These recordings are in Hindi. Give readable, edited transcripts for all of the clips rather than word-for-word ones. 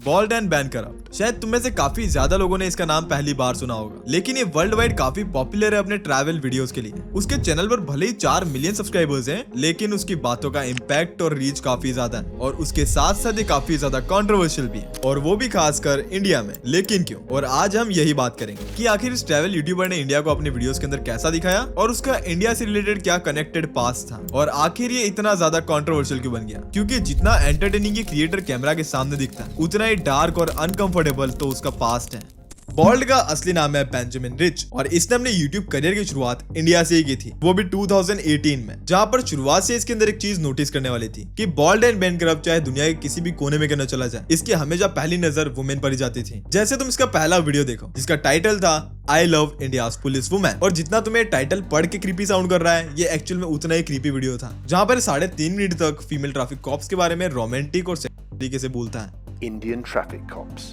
Bold and ban corrupt. शायद तुम में से काफी ज्यादा लोगों ने इसका नाम पहली बार सुना होगा, लेकिन ये वर्ल्ड वाइड काफी पॉपुलर है अपने ट्रैवल वीडियोस के लिए। उसके चैनल पर भले ही 4 मिलियन सब्सक्राइबर्स हैं, लेकिन उसकी बातों का इम्पैक्ट और रीच काफी ज्यादा है और उसके साथ साथ ये काफी ज्यादा कंट्रोवर्शियल भी है, और वो भी खासकर इंडिया में। लेकिन क्यों? और आज हम यही बात करेंगे कि आखिर इस ट्रैवल यूट्यूबर ने इंडिया को अपने वीडियोस के अंदर कैसा दिखाया और उसका इंडिया से रिलेटेड क्या कनेक्टेड पास्ट था, और आखिर ये इतना ज्यादा कंट्रोवर्शियल क्यों बन गया। क्योंकि जितना एंटरटेनिंग ये क्रिएटर कैमरा के सामने दिखता है, उतना ही डार्क और अनकंफर्टेबल तो उसका पास्ट है। बॉल्ड का असली नाम है बेंजामिन रिच, और इसने अपने YouTube करियर की शुरुआत इंडिया से ही की थी, वो भी 2018 में, जहां पर शुरुआत से इसके अंदर एक चीज नोटिस करने वाली थी कि बॉल्ड एंड बैन करप्ट चाहे दुनिया के किसी भी कोने में क्यों न चला जाए, इसकी हमेशा पहली नजर वुमेन पर ही जाती थी। जैसे तुम इसका पहला वीडियो देखो जिसका टाइटल था I love India's police women, और जितना तुम्हें टाइटल पढ़ के क्रीपी साउंड कर रहा है, ये एक्चुअल में उतना ही क्रीपी वीडियो था, जहां पर 3.5 मिनट तक फीमेल ट्रैफिक कॉप्स के बारे में रोमांटिक और तरीके से बोलता है। Indian traffic cops,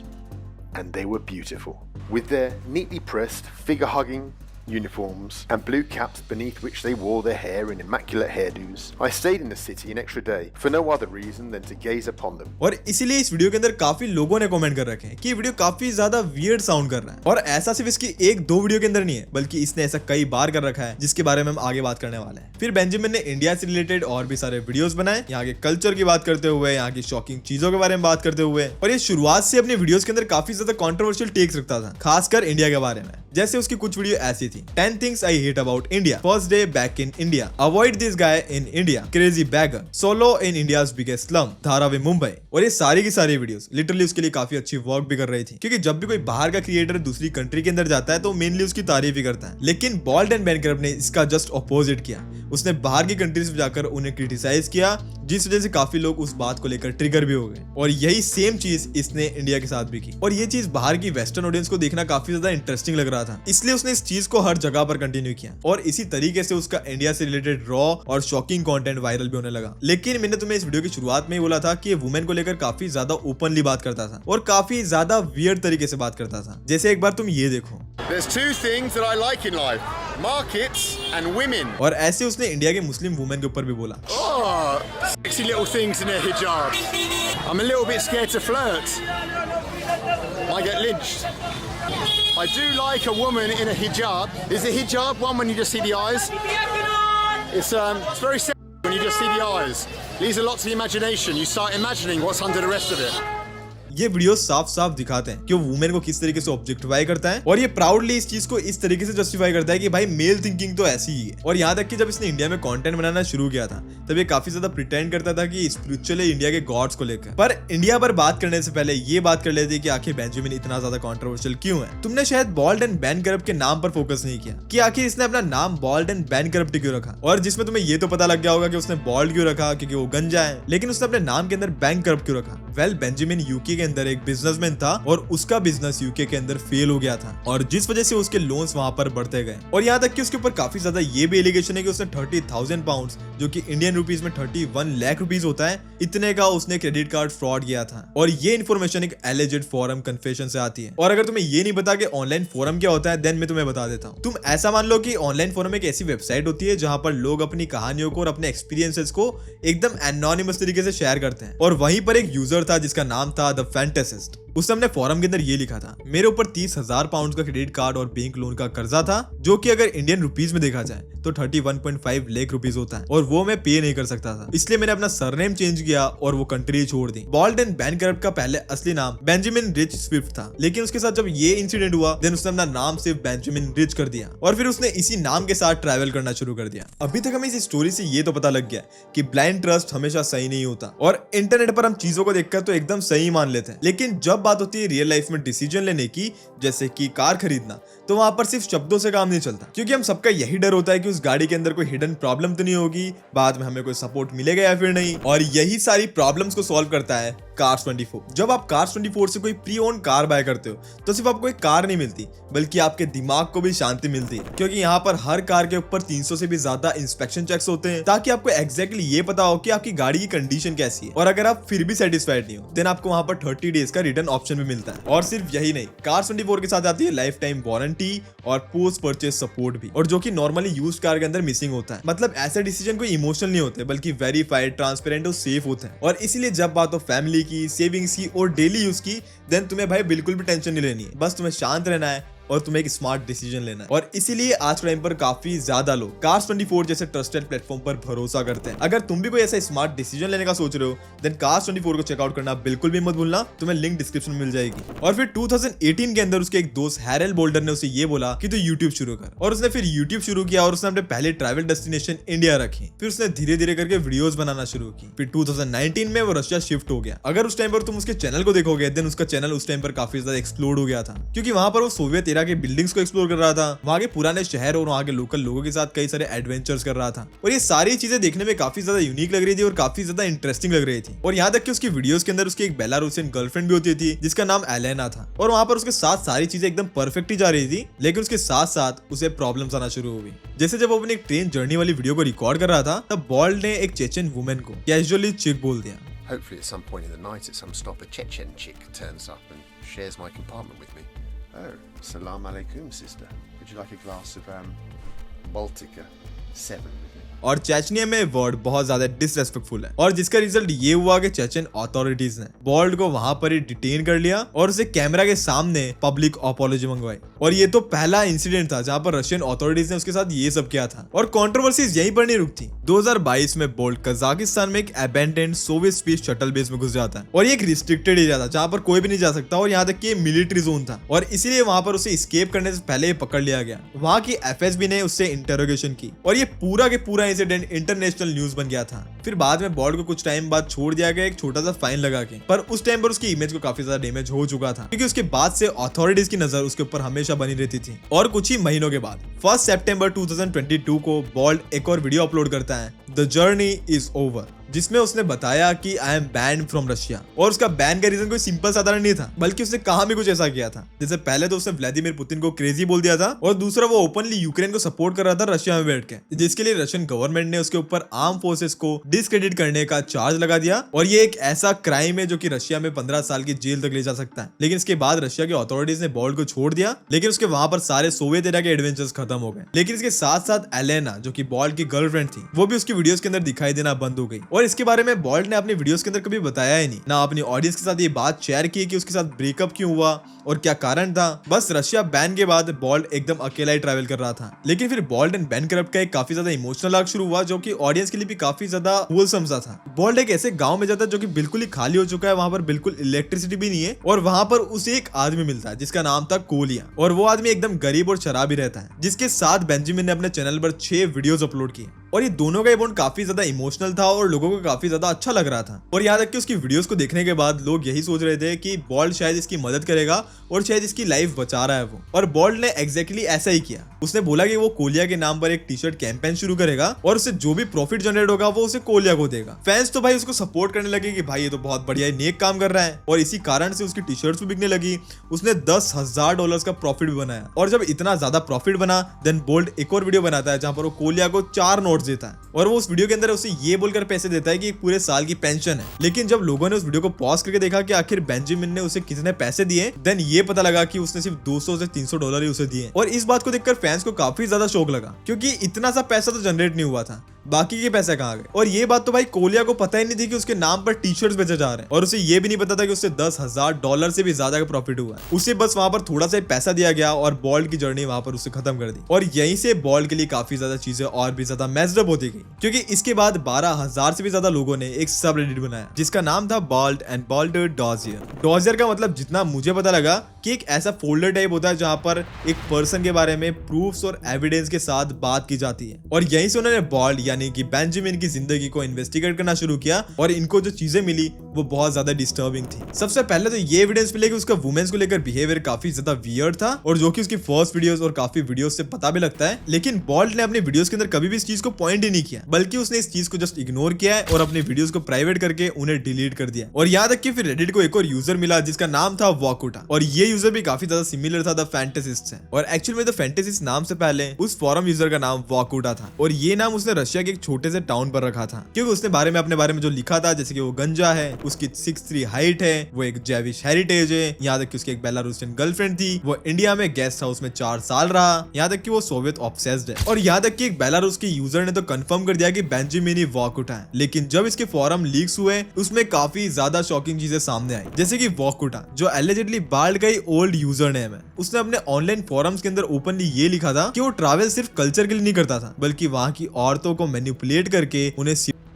and they were beautiful, with their neatly pressed, figure-hugging uniforms and blue caps beneath which they wore their hair in immaculate hairdos. I stayed in the city an extra day for no other reason than to gaze upon them. और इसीलिए इस वीडियो के अंदर काफी लोगों ने कमेंट कर रखे हैं कि ये वीडियो काफी ज्यादा वियर्ड साउंड कर रहा है, और ऐसा सिर्फ इसकी 1-2 वीडियो के अंदर नहीं है, बल्कि इसने ऐसा कई बार कर रखा है, जिसके बारे में हम आगे बात करने वाले हैं। फिर बेंजामिन ने इंडिया से रिलेटेड और भी सारे वीडियोस बनाए, यहाँ के कल्चर की बात करते हुए, यहाँ की शॉकिंग चीजों के बारे में बात करते हुए, और ये शुरुआत से अपने वीडियोस के अंदर काफी ज्यादा कंट्रोवर्शियल टेक्स रखता था, खासकर इंडिया के बारे में। जैसे उसकी कुछ वीडियो ऐसी थी, 10 things I hate about India, first day back in India, avoid this guy in India, crazy beggar, solo in India's biggest slum, Dharavi Mumbai. और ये सारी की सारी वीडियोस लिटरली उसके लिए काफी अच्छी वर्क भी कर रही थी, क्योंकि जब भी कोई बाहर का क्रिएटर दूसरी कंट्री के अंदर जाता है तो मेनली उसकी तारीफ ही करता है। लेकिन बॉल्ड एंड बैन करप्ट ने इसका जस्ट ऑपोजिट किया, उसने बाहर की कंट्रीज में जाकर उन्हें क्रिटिसाइज किया, जिस वजह से काफी लोग उस बात को लेकर ट्रिगर भी हो गए, और यही सेम चीज इसने इंडिया के साथ भी की, और ये चीज बाहर की वेस्टर्न ऑडियंस को देखना काफी ज्यादा इंटरेस्टिंग लग रहा था, इसलिए उसने इस चीज को हर जगह पर कंटिन्यू किया, और इसी तरीके से उसका इंडिया से रिलेटेड रॉ और शॉकिंग कंटेंट वायरल भी होने लगा। लेकिन मैंने तुम्हें इस वीडियो की शुरुआत में ही बोला था कि ये वुमेन को लेकर काफी ज्यादा ओपनली बात करता था और काफी ज्यादा वियर्ड तरीके से बात करता था। जैसे एक बार तुम ये देखो, There's 2 things that I like in life, markets and women. और ऐसे उसने इंडिया के मुस्लिम वुमेन के ऊपर भी बोला, Oh, sexy little things in their hijab. I'm a little bit scared to flirt. Might get lynched. I do like a woman in a hijab. Is the hijab one when you just see the eyes? It's very sexy when you just see the eyes. Leaves a lot to the imagination. You start imagining what's under the rest of it. ये वीडियो साफ साफ दिखाते हैं कि वो वुमेन को किस तरीके से ऑब्जेक्टिफाई करता है, और ये प्राउडली इस चीज को इस तरीके से जस्टिफाई करता है कि भाई मेल थिंकिंग तो ऐसी ही है। और यहाँ तक कि जब इसने इंडिया में कंटेंट बनाना शुरू किया था, तब ये काफी ज्यादा प्रिटेंड करता था कि स्पिरिचुअली इंडिया के गॉड्स को लेकर। पर इंडिया पर बात करने से पहले ये बात कर लेते कि आखिर बेंजामिन इतना ज्यादा कंट्रोवर्शियल क्यों है। तुमने शायद बॉल्ड एंड बैन करप्ट के नाम पर फोकस नहीं किया कि आखिर इसने अपना नाम बॉल्ड एंड बैन करप्ट क्यों रखा, और जिसमें तुम्हें ये तो पता लग गया होगा कि उसने बॉल्ड क्यों रखा, क्योंकि वो गंजा है, लेकिन उसने अपने नाम के अंदर बैंक करप्ट क्यों रखा। वेल, बेंजामिन यूके के अंदर एक बिजनेसमैन था, और उसका बिजनेस यूके के अंदर फेल हो गया था, और जिस वजह से उसके लोन्स वहां पर बढ़ते गए, और यहाँ तक कि उसके ऊपर काफी ज्यादा ये भी एलिगेशन है कि उसने 30,000 पाउंड्स, जो कि इंडियन रुपीस में 31 लाख रुपीस होता है, इतने का उसने क्रेडिट कार्ड फ्रॉड किया था। और ये इन्फॉर्मेशन एक एलिजेड फोरम कन्फेशन से आती है। और अगर तुम्हें ये नहीं पता कि ऑनलाइन फोरम क्या होता है, देन मैं तुम्हें बता देता हूँ। तुम ऐसा मान लो कि ऑनलाइन फोरम एक ऐसी वेबसाइट होती है जहां पर लोग अपनी कहानियों को और अपने एक्सपीरियंसेस को एकदम एनोनिमस तरीके से शेयर करते हैं। और वहीं पर एक यूजर था जिसका नाम था द फैंटासिस्ट। उसने अपने फोरम के अंदर ये लिखा था, मेरे ऊपर 30,000 पाउंड का क्रेडिट कार्ड और बैंक लोन का कर्जा था, जो कि अगर इंडियन रुपीस में देखा जाए तो 31.5 लाख रुपीस होता है, और वो मैं पे नहीं कर सकता था, इसलिए मैंने अपना सरनेम चेंज किया और वो कंट्री छोड़ दी। बॉल्ड एंड बैन करप्ट का पहले असली नाम बेंजामिन रिच स्विफ्ट था, लेकिन उसके साथ जब ये इंसिडेंट हुआ, देन उसने अपना नाम सिर्फ बेंजामिन रिच कर दिया, और फिर उसने इसी नाम के साथ ट्रैवल करना शुरू कर दिया। अभी तक हमें इस स्टोरी से ये तो पता लग गया कि ब्लाइंड ट्रस्ट हमेशा सही नहीं होता, और इंटरनेट पर हम चीजों को देखकर तो एकदम सही मान लेते हैं, लेकिन जब बात होती है रियल लाइफ में डिसीजन लेने की, जैसे कि कार खरीदना, तो वहां पर सिर्फ शब्दों से काम नहीं चलता, क्योंकि हम सबका यही डर होता है कि उस गाड़ी के अंदर कोई हिडन प्रॉब्लम तो नहीं होगी, बाद में हमें कोई सपोर्ट मिलेगा या फिर नहीं। और यही सारी प्रॉब्लम्स को सॉल्व करता है कार्स 24। जब आप कार्स 24 से कोई प्री ओन कार बाय करते हो, तो सिर्फ आपको एक कार नहीं मिलती, बल्कि आपके दिमाग को भी शांति मिलती है, क्योंकि यहाँ पर हर कार के ऊपर 300 से भी ज्यादा इंस्पेक्शन चेक्स होते हैं, ताकि आपको एग्जैक्टली ये पता हो कि आपकी गाड़ी की कंडीशन कैसी है। और अगर आप फिर भी सेटिस्फाइड नहीं हो, देन आपको वहां पर 30 डेज का रिटर्न ऑप्शन भी मिलता है। और सिर्फ यही नहीं, कार्स 24 के साथ आती है लाइफ टाइम वारंटी और पोस्ट परचेज सपोर्ट भी, और जो कि नॉर्मली यूज्ड कार के अंदर मिसिंग होता है। मतलब ऐसे डिसीजन कोई इमोशनल नहीं होते, बल्कि वेरीफाइड, ट्रांसपेरेंट और सेफ होते हैं। और इसीलिए जब बात हो फैमिली की, सेविंग्स की और डेली यूज की, देन तुम्हें भाई बिल्कुल भी टेंशन नहीं लेनी है। बस तुम्हें शांत रहना है और तुम्हें एक स्मार्ट डिसीजन लेना है। और इसीलिए आज के टाइम पर काफी ज्यादा लोग Cars24 जैसे ट्रस्टेड प्लेटफॉर्म पर भरोसा करते हैं। अगर तुम भी कोई ऐसा स्मार्ट डिसीजन लेने का सोच रहे हो, देन Cars24 को चेकआउट करना बिल्कुल भी मत भूलना, तुम्हें लिंक डिस्क्रिप्शन में मिल जाएगी। और फिर 2018 के अंदर उसके एक दोस्त हैरल बोल्डर ने उसे ये बोला कि तू यूट्यूब शुरू कर, और उसने फिर यूट्यूब शुरू किया और उसने अपने पहले ट्रैवल डेस्टिनेशन इंडिया रखी। फिर उसने धीरे धीरे करके वीडियोस बनाना शुरू की। फिर 2019 में वो रशिया शिफ्ट हो गया। अगर उस टाइम पर तुम उसके चैनल को देखोगे, देन उसका चैनल उस टाइम पर काफी ज्यादा एक्सप्लोर हो गया था, क्योंकि वहां पर वो सोवियत एरा के बिल्डिंग्स को एक्सप्लोर कर रहा था, वहां के पुराने शहर और वहां के लोकल लोगों के साथ कई सारे एडवेंचर्स कर रहा था। और ये सारी चीजें देखने में काफी ज्यादा यूनिक लग रही थी और काफी ज्यादा इंटरेस्टिंग लग रही थी। और यहाँ तक कि उसकी वीडियोस के अंदर उसकी एक बेलारूसियन गर्लफ्रेंड भी होती थी जिसका नाम एलेना था। और वहां पर उसके साथ सारी चीजें एकदम परफेक्ट ही जा रही थी, लेकिन उसके साथ साथ उसे प्रॉब्लम्स आना शुरू हो गई। जैसे जब वो अपनी एक ट्रेन जर्नी वाली वीडियो को रिकॉर्ड कर रहा था, तब बॉल्ड ने एक चेचन वुमेन को कैजुअली चिक बोल दिया। Hopefully at some point in the night at some stop a Chechen chick turns up and shares my compartment with me. Oh, salam alaikum, sister. Would you like a glass of Baltica 7 with me? और चेचनिया में वर्ड बहुत ज्यादा डिसरेस्पेक्टफुल है, और जिसका रिजल्ट ये हुआ कि चेचन अथॉरिटीज ने बॉल्ड को वहां पर ही डिटेन कर लिया और उसे कैमरा के सामने पब्लिक अपॉलॉजी मंगवाई। और ये तो पहला इंसिडेंट था जहां पर रशियन अथॉरिटीज ने उसके साथ ये सब किया था। और कंट्रोवर्सीज यहीं पर नहीं रुकती। 2022 में बोल्ड कजाकिस्तान में एक abandoned Soviet space shuttle base में घुस जाता है, और ये एक रिस्ट्रिक्टेड एरिया था जहां पर कोई भी नहीं जा सकता, और यहाँ तक कि मिलिट्री जोन था, और इसीलिए वहां पर उसे एस्केप करने से पहले पकड़ लिया गया। वहां की एफएसबी ने उससे इंटरोगेशन की, और ये पूरा के पूरा इंसिडेंट इंटरनेशनल न्यूज बन गया था। फिर बाद में बॉल्ड को कुछ टाइम बाद छोड़ दिया गया, एक छोटा सा फाइन लगा के, पर उस टाइम पर उसकी इमेज को काफी ज्यादा डैमेज हो चुका था, क्योंकि उसके बाद से अथॉरिटीज की नजर उसके ऊपर हमेशा बनी रहती थी। और कुछ ही महीनों के बाद 1 सितंबर 2022 को बॉल्ड एक और वीडियो अपलोड करता है, द जर्नी इज ओवर, जिसमें उसने बताया कि I am banned from Russia. और उसका बैन का रीजन कोई सिंपल साधारण नहीं था, बल्कि उसने कहा भी कुछ ऐसा किया था। जैसे पहले तो उसने व्लादिमीर पुतिन को क्रेजी बोल दिया था, और दूसरा वो ओपनली यूक्रेन को सपोर्ट कर रहा था रशिया में बैठ के, जिसके लिए रशियन गवर्नमेंट ने उसके ऊपर आर्म फोर्सेस को डिस्क्रेडिट करने का चार्ज लगा दिया। और ये एक ऐसा क्राइम है जो कि रशिया में 15 साल की जेल तक ले जा सकता है। लेकिन इसके बाद रशिया की अथॉरिटीज ने बॉल्ड को छोड़ दिया, लेकिन उसके वहां पर सारे सोवियत एरा के एडवेंचर्स खत्म हो गए। लेकिन इसके साथ साथ एलेना, जो कि बॉल्ड की गर्लफ्रेंड थी, वो भी उसकी वीडियोस के अंदर दिखाई देना बंद हो गई। और इसके बारे में बॉल्ड ने अपनी वीडियोस के अंदर कभी बताया ही नहीं, ना अपनी ऑडियंस के साथ ये बात शेयर की कि उसके साथ ब्रेकअप क्यों हुआ और क्या कारण था। बस रशिया बैन के बाद बॉल्ड एकदम अकेला ही ट्रैवल कर रहा था। लेकिन फिर बॉल्ड एंड बैन करप्ट का एक काफी ज्यादा इमोशनल आर्क शुरू हुआ, जो कि ऑडियंस के लिए भी काफी ज्यादा होलसम सा था। बॉल्ड एक ऐसे गांव में जाता है जो कि बिल्कुल ही खाली हो चुका है, वहां पर बिल्कुल इलेक्ट्रिसिटी भी नहीं है, और वहां पर उसे एक आदमी मिलता है जिसका नाम था कोलिया। और वो आदमी एकदम गरीब और शराबी रहता है, जिसके साथ बेंजामिन ने अपने चैनल पर 6 वीडियोस अपलोड किए। और ये दोनों का बॉन्ड काफी ज्यादा इमोशनल था और लोगों को काफी ज्यादा अच्छा लग रहा था। और यहाँ तक कि उसकी वीडियोस को देखने के बाद लोग यही सोच रहे थे कि बॉल्ड शायद इसकी मदद करेगा और शायद इसकी लाइफ बचा रहा है वो। और बॉल्ड ने एग्जैक्टली ऐसा ही किया। उसने बोला कि वो कोलिया के नाम पर एक टी शर्ट कैंपेन शुरू करेगा, और उससे जो भी प्रॉफिट जनरेट होगा वो उसे कोलिया को देगा। फैंस तो भाई उसको सपोर्ट करने लगे कि भाई ये तो बहुत बढ़िया नेक काम कर रहा है, और इसी कारण से उसकी टी शर्ट्स भी बिकने लगी। उसने $10,000 का प्रॉफिट भी बनाया। और जब इतना ज्यादा प्रॉफिट बना, देन बोल्ड एक और वीडियो बनाता है जहां पर वो कोलिया को 4 नोट्स देता है, और वो उस वीडियो के अंदर उसे ये बोलकर पैसे देता है कि पूरे साल की पेंशन है। लेकिन जब लोगों ने उस वीडियो को पॉज करके देखा कि आखिर बेंजामिन ने उसे कितने पैसे दिए, देन ये पता लगा कि उसने सिर्फ $200 से $300 ही उसे दिए। और इस बात को देखकर फैंस को काफी ज्यादा शौक लगा, क्योंकि इतना सा पैसा तो जनरेट नहीं हुआ था, बाकी के पैसे कहाँ गए। और ये बात तो भाई कोलिया को पता ही नहीं थी कि उसके नाम पर टी शर्ट्स बेचे जा रहे हैं, और उसे ये भी नहीं पता था कि उससे $10,000 से भी ज्यादा का प्रॉफिट हुआ है। उसे बस वहां पर थोड़ा सा पैसा दिया गया और बॉल्ड की जर्नी वहां पर उसे खत्म कर दी। और यहीं से बॉल्ड के लिए काफी ज्यादा चीजें और भी ज्यादा मेस्ड अप होती गई, क्योंकि इसके बाद 12,000 से भी ज्यादा लोगों ने एक सब रेडिट बनाया जिसका नाम था बॉल्ड एंड बॉल्डर डॉजियर। डॉजियर का मतलब जितना मुझे पता लगा कि एक ऐसा फोल्डर टाइप होता है जहां पर एक पर्सन के बारे में प्रूफ्स और एविडेंस के साथ बात की जाती है। और यहीं से उन्होंने बॉल्ड यानी कि बेंजामिन की जिंदगी को इन्वेस्टिगेट करना शुरू किया, और इनको जो चीजें मिली वो बहुत ज्यादा डिस्टर्बिंग थी। सबसे पहले तो ये एविडेंस मिले कि उसका वुमेन्स को लेकर बिहेवियर काफी ज्यादा वियर्ड था, और जो कि उसकी फर्स्ट वीडियोस और काफी वीडियोस से पता भी लगता है। लेकिन बॉल्ड ने अपने वीडियोस के अंदर कभी भी इस चीज को पॉइंट ही नहीं किया, बल्कि उसने इस चीज को जस्ट इग्नोर किया है और अपने वीडियोस को प्राइवेट करके उन्हें डिलीट कर दिया। और यहाँ तक कि फिर रेडिट को एक और यूजर मिला जिसका नाम था वॉकुटा, और ये यूजर भी काफी ज्यादा सिमिलर था द फैंटेसिस्ट से। और एक्चुअली में द फैंटेसिस्ट नाम से पहले उस फॉरम यूजर का नाम वॉकुटा था, और ये नाम उसने रशिया जाके एक छोटे से टाउन पर रखा था, क्योंकि उसने अपने बारे में जो लिखा था, जैसे कि वो गंजा है, उसकी 6'3" हाइट है, वो एक जैविश हेरिटेज है, यहाँ तक कि उसकी एक बेलारूसियन गर्लफ्रेंड थी, वो इंडिया में गेस्ट हाउस में 4 साल रहा, यहाँ तक कि वो सोवियत ऑब्सेस्ड है, और यहाँ तक कि एक बेलारूस के यूजर ने तो कंफर्म कर दिया कि बेंजामिन ही वॉकुटा है। लेकिन जब इसके फोरम लीक्स हुए उसमें काफी ज्यादा शॉकिंग चीजें सामने आई, जैसे कि वॉकुटा जो एलिजिडली बाल्ड का ही ओल्ड यूजर नेम है, उसने अपने ऑनलाइन फोरम्स के अंदर ओपनली ये लिखा था कि वो ट्रैवल सिर्फ कल्चर के लिए नहीं करता था, बल्कि वहां की औरतों को मैनिपुलेट करके उन्हें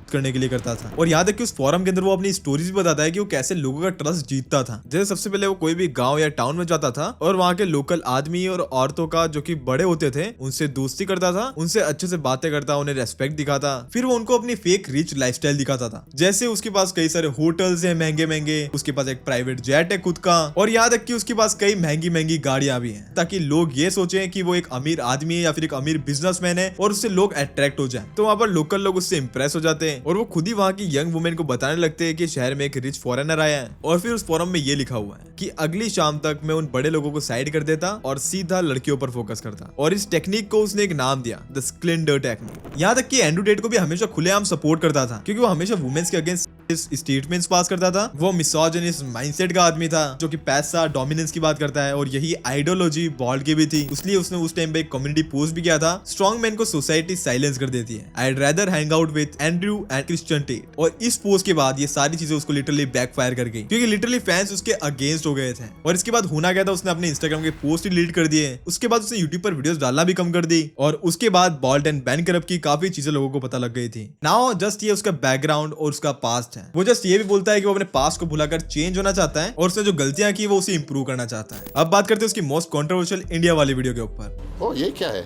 करने के लिए करता था। और यहाँ तक कि उस फोरम के अंदर वो अपनी स्टोरीज भी बताता है कि वो कैसे लोगों का ट्रस्ट जीतता था। जैसे सबसे पहले वो कोई भी गांव या टाउन में जाता था और वहाँ के लोकल आदमी और औरतों का जो कि बड़े होते थे उनसे दोस्ती करता था, उनसे अच्छे से बातें करता, उन्हें रेस्पेक्ट दिखाता, फिर वो उनको अपनी फेक रिच लाइफस्टाइल दिखाता था। जैसे उसके पास कई सारे होटल्स हैं महंगे महंगे, उसके पास एक प्राइवेट जेट है खुद का, और यहाँ तक कि उसके पास कई महंगी महंगी गाड़ियां भी हैं, ताकि लोग ये सोचे कि वो एक अमीर आदमी है या फिर एक अमीर बिजनेसमैन है और उससे लोग अट्रैक्ट हो जाए। तो वहाँ पर लोकल लोग उससे इंप्रेस हो जाते हैं और वो खुद ही वहाँ की यंग वुमेन को बताने लगते हैं कि शहर में एक रिच फॉरेनर आया है। और फिर उस फोरम में ये लिखा हुआ है कि अगली शाम तक मैं उन बड़े लोगों को साइड कर देता और सीधा लड़कियों पर फोकस करता। और इस टेक्निक को उसने एक नाम दिया, द स्प्लेंडर टेक्निक। यहाँ तक कि एंड्रू टेट को भी हमेशा खुलेआम सपोर्ट करता था, क्योंकि वो हमेशा वुमेन्स के अगेंस्ट स्टेटमेंट्स पास करता था। वो मिसोजिनिस्ट माइंडसेट का आदमी था जो कि पैसा डोमिनेंस की बात करता है, और यही आइडियोलॉजी बॉल्ड की भी थी। इसलिए उसने उस टाइम पे एक कम्युनिटी पोस्ट भी किया था, स्ट्रॉन्ग मैन को सोसाइटी साइलेंस कर देती है, I rather hang out with Andrew and Christian Tate. और इस पोस्ट के बाद ये सारी चीजें उसको लिटरली बैकफायर कर गई, क्योंकि लिटरली फैंस उसके अगेंस्ट हो गए थे। और इसके बाद होना क्या था, उसने अपने इंस्टाग्राम के पोस्ट ही डिलीट कर दिए, उसके बाद उसने यूट्यूब पर वीडियोस डालना भी कम कर दी, और उसके बाद बॉल्ड एंड बैन करप की काफी चीजें लोगों को पता लग गई थी। नाउ जस्ट ये उसका बैकग्राउंड और उसका पास्ट है। वो जस्ट ये भी बोलता है कि वो अपने पास्ट को भुलाकर चेंज होना चाहता है और उसने जो गलतियां की वो उसे इंप्रूव करना चाहता है। अब बात करते हैं उसकी मोस्ट कंट्रोवर्शियल इंडिया वाली वीडियो के ऊपर। Oh, ये क्या है?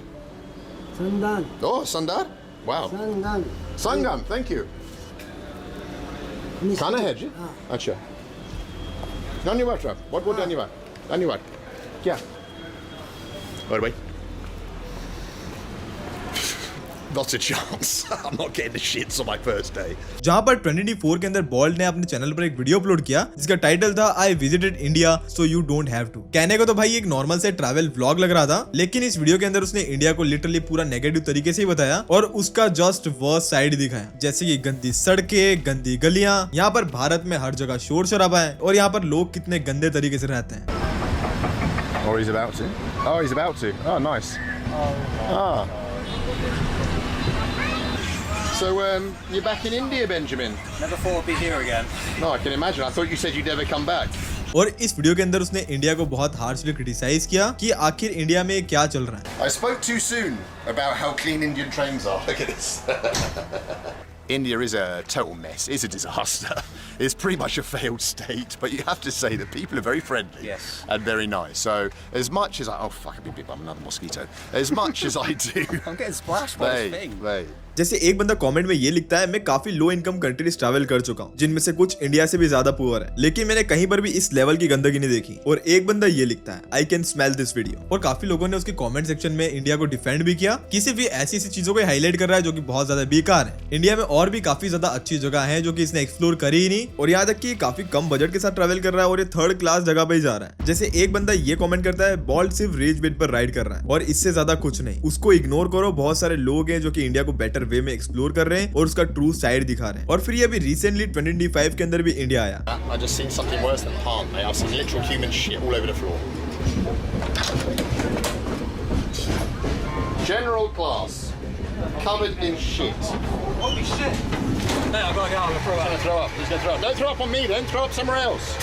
संदान। Oh, Sundar? Wow. संदान। Sangam, thank you. खाना है जी? अच्छा। धन्यवाद साहब, बहुत बहुत धन्यवाद। धन्यवाद। क्या? और भाई? Not a chance. I'm not getting the shits on my first day. जहां पर 2024 के अंदर बॉल्ड ने अपने चैनल पर एक वीडियो अपलोड किया जिसका टाइटल था I visited India so you don't have to. कहने को तो भाई एक नॉर्मल से ट्रैवल व्लॉग लग रहा था, लेकिन इस वीडियो के अंदर उसने इंडिया को लिटरली पूरा नेगेटिव तरीके से ही बताया और उसका जस्ट वर्स्ट साइड दिखाया, जैसे कि गंदी सड़कें, गंदी गलियां, यहाँ पर भारत में हर जगह शोर शराबा है और यहाँ पर लोग कितने गंदे तरीके से रहते हैं। Oh, he's about to. Oh, he's about to. Oh, nice. Ah. So, you're back in India, Benjamin? Never thought I'd be here again. No, I can imagine. I thought you said you'd never come back. और इस वीडियो के अंदर उसने इंडिया को बहुत हार्शली क्रिटिसाइज किया कि आखिर इंडिया में क्या चल रहा है। I spoke too soon about how clean Indian trains are. Look at this. India is a total mess. It's a disaster. It's pretty much a failed state, but you have to say that people are very friendly and very nice. So as much as oh fuck, I've been bit by another mosquito. As much as I do, I'm getting splashed by this thing. जैसे एक बंदा कमेंट में ये लिखता है, मैं काफी लो इनकम कंट्रीज ट्रैवल कर चुका हूँ जिनमें से कुछ इंडिया से भी ज्यादा पुअर है, लेकिन मैंने कहीं पर भी इस लेवल की गंदगी नहीं देखी। और एक बंदा ये लिखता है, I can smell this video. और काफी लोगों ने उसके कमेंट सेक्शन में इंडिया को डिफेंड भी किया, किसी भी ऐसी चीजों को हाईलाइट कर रहा है जो कि बहुत ज्यादा बेकार है। इंडिया में और भी काफी ज्यादा अच्छी जगह है जो कि इसने एक्सप्लोर करी ही नहीं, और यहाँ तक कि काफी कम बजट के साथ ट्रैवल कर रहा है और ये 3rd क्लास जगह पे ही जा रहा है। जैसे एक बंदा ये कमेंट करता है, बॉल्ड सिर्फ रिच बिट पर राइड कर रहा है और इससे ज्यादा कुछ नहीं, उसको इग्नोर करो। बहुत सारे लोग हैं जो कि इंडिया को बेटर वे में एक्सप्लोर कर रहे हैं और उसका ट्रू साइड दिखा रहे हैं। और फिर ये अभी रिसेंटली 2025 के अंदर भी इंडिया आया। I just seen something worse than harm, mate. I've seen literal human shit all over the floor. General class, covered in shit. Holy shit! Mate, I've got to get out. I'm going to throw up. He's gonna throw up. Don't throw up on me then. Throw up somewhere else.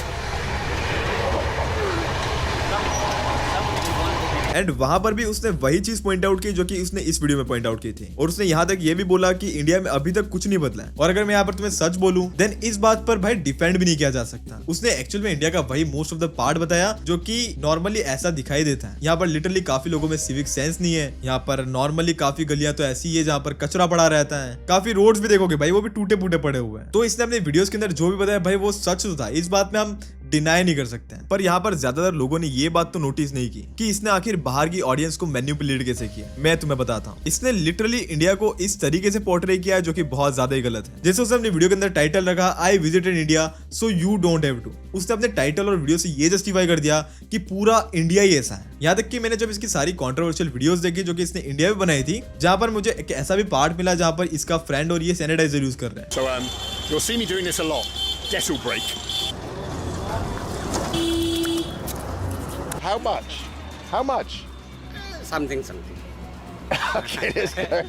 And वहां पर भी उसने वही चीज पॉइंट आउट की जो कि उसने इस वीडियो में पॉइंट आउट की थी। और उसने यहाँ तक ये भी बोला कि इंडिया में अभी तक कुछ नहीं बदला है। और अगर मैं यहाँ पर तुम्हें सच बोलूं देन इस बात पर भाई डिफेंड भी नहीं किया जा सकता। उसने एक्चुअल में इंडिया का वही मोस्ट ऑफ द पार्ट बताया जो कि नॉर्मली ऐसा दिखाई देता है। यहाँ पर लिटरली काफी लोगों में सिविक सेंस नहीं है। यहाँ पर नॉर्मली काफी गलियां तो ऐसी है जहाँ पर कचरा पड़ा रहता है। काफी रोड्स भी देखोगे भाई वो भी टूटे फूटे पड़े हुए हैं। तो इसने अपने वीडियोस के अंदर जो भी बताया भाई वो सच था, इस बात में हम डिनाई नहीं कर सकते हैं। पर यहाँ पर ज्यादातर लोगों ने ये बात तो नोटिस नहीं की कि इसने आखिर बाहर की ऑडियंस को मैनिपुलेट कैसे किया। मैं तुम्हें बताता हूँ। इसने लिटरली इंडिया को इस तरीके से पोर्ट्रे किया है जो कि बहुत ज्यादा ही गलत है। जैसे उसने अपनी वीडियो के अंदर टाइटल रखा I visited India so you don't have to. उसने अपने टाइटल और वीडियो से ये जस्टिफाई कर दिया कि पूरा इंडिया ही ऐसा है। यहाँ तक कि मैंने जब इसकी सारी कंट्रोवर्शियल वीडियोस देखी जो कि इसने इंडिया में बनाई थी, जहाँ पर मुझे एक ऐसा भी पार्ट मिला जहाँ पर इसका फ्रेंड और ये सैनिटाइजर यूज कर रहे हैं। So you'll see me doing this a lot. Dental break. How much? How much? Something. Okay, let's go.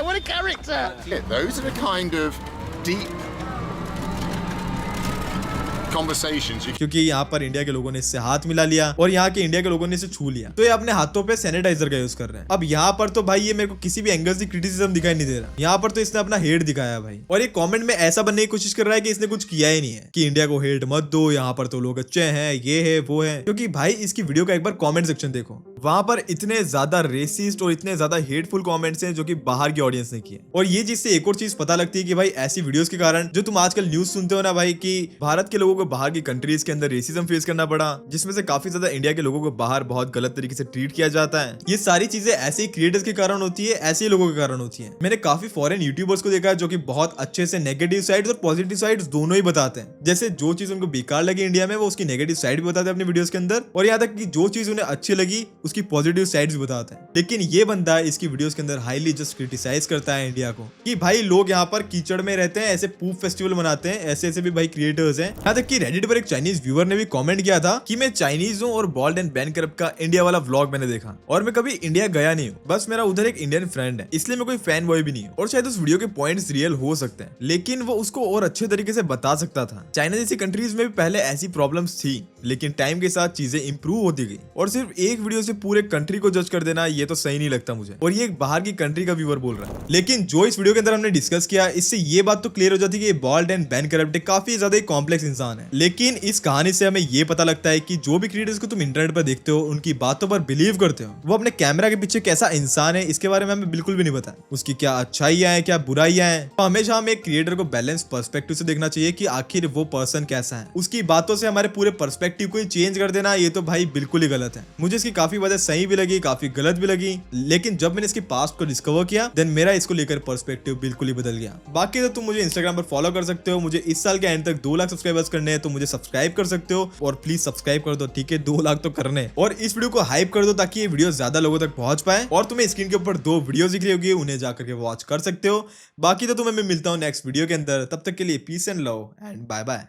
What a character! Yeah, those are the kind of deep conversations you क्योंकि यहाँ पर इंडिया के लोगों ने इससे हाथ मिला लिया और यहाँ के इंडिया के लोगों ने इसे छू लिया, तो ये अपने हाथों पे सैनिटाइजर का यूज कर रहे हैं। अब यहाँ पर तो भाई ये मेरे को किसी भी एंगल से क्रिटिसिज्म दिखाई नहीं दे रहा। यहाँ पर तो इसने अपना हेट दिखाया भाई, और ये कमेंट में ऐसा बनने की कोशिश कर रहा है कि इसने कुछ किया ही नहीं है, कि इंडिया को हेट मत दो, यहाँ पर तो लोग अच्छे हैं, ये है वो है। क्योंकि भाई इसकी वीडियो का एक बार कॉमेंट सेक्शन देखो, वहां पर इतने ज्यादा रेसिस्ट और इतने ज्यादा हेटफुल कमेंट्स हैं जो कि बाहर की ऑडियंस ने किए। और ये चीज से एक और चीज पता लगती है कि भाई ऐसी वीडियोस के कारण जो तुम आजकल न्यूज सुनते हो ना भाई, कि भारत के लोगों को बाहर की कंट्रीज के अंदर रेसिज्म फेस करना पड़ा, जिसमें से काफी ज्यादा इंडिया के लोगों को बाहर बहुत गलत तरीके से ट्रीट किया जाता है। ये सारी चीजें ऐसे ही क्रिएटर्स के कारण होती है, ऐसे ही लोगों के कारण होती है। मैंने काफी फॉरेन यूट्यूबर्स को देखा है जो कि बहुत अच्छे से नेगेटिव साइड्स और पॉजिटिव साइड्स दोनों ही बताते हैं। जैसे जो चीज उनको बेकार लगी इंडिया में वो उसकी नेगेटिव साइड भी बताते हैं अपनी वीडियोस के अंदर, और यहाँ तक कि जो चीज उन्हें अच्छी लगी उसकी पॉजिटिव साइड्स भी बताते हैं। लेकिन ये बंदा इसकी वीडियोस के अंदर हाईली जस्ट क्रिटिसाइज करता है इंडिया को, कि भाई लोग यहाँ पर कीचड़ में रहते हैं, ऐसे पूप फेस्टिवल मनाते हैं, ऐसे ऐसे भी भाई क्रिएटर्स हैं। यहाँ तक कि रेडिट पर एक चाइनीज व्यूअर ने भी कमेंट किया था कि मैं चाइनीज हूँ और बॉल्ड एंड बैन करप का इंडिया वाला व्लॉग मैंने देखा, और मैं कभी इंडिया गया नहीं हूँ, बस मेरा उधर एक इंडियन फ्रेंड है, इसलिए मैं कोई फैन बॉय भी नहीं हूँ। और शायद उस वीडियो के पॉइंट्स रियल हो सकते हैं, लेकिन वो उसको और अच्छे तरीके से बता सकता था। चाइना जैसी कंट्रीज में भी पहले ऐसी प्रॉब्लम्स थी, लेकिन टाइम के साथ चीजें इंप्रूव होती गई, और सिर्फ एक वीडियो से पूरे कंट्री को जज कर देना ये तो सही नहीं लगता मुझे। और ये एक बाहर की कंट्री का व्यूअर बोल रहा है। लेकिन जो इस वीडियो के अंदर हमने डिस्कस किया, इससे ये बात तो क्लियर हो जाती है कि बॉल्ड एंड बैन करप्ट काफी ज्यादा कॉम्प्लेक्स इंसान है। लेकिन इस कहानी से हमें ये पता लगता है कि जो भी क्रिएटर्स को तुम इंटरनेट पर देखते हो, उनकी बातों पर बिलीव करते हो, वो अपने कैमरा के पीछे कैसा इंसान है इसके बारे में हमें बिल्कुल भी नहीं पता। उसकी क्या अच्छाइयां हैं, क्या बुराइयां हैं। तो हमेशा हमें एक क्रिएटर को बैलेंस पर्सपेक्टिव से देखना चाहिए कि आखिर वो पर्सन कैसा है। उसकी बातों से हमारे पूरे पर्सपेक्टिव को ही चेंज कर देना ये तो भाई बिल्कुल ही गलत है। मुझे इसकी काफी बातें सही भी लगी, काफी गलत भी लगी, लेकिन जब मैंने इसकी पास्ट को डिस्कवर किया देन मेरा इसको लेकर पर्सपेक्टिव बिल्कुल ही बदल गया। बाकी तो तुम मुझे इंस्टाग्राम पर फॉलो कर सकते हो। मुझे इस साल के एंड तक 2 लाख सब्सक्राइबर्स करने हैं, तो मुझे सब्सक्राइब कर सकते हो, और प्लीज सब्सक्राइब कर दो, ठीक है? 2 लाख तो करने, और इस वीडियो को हाइप कर दो ताकि ये वीडियो ज्यादा लोगों तक पहुंच पाए। और तुम्हें स्क्रीन के ऊपर 2 वीडियो दिख रही होगी, उन्हें जाकर के वॉच कर सकते हो। बाकी तो तुम्हें मैं मिलता हूँ नेक्स्ट वीडियो के अंदर, तब तक के लिए peace and love and bye bye.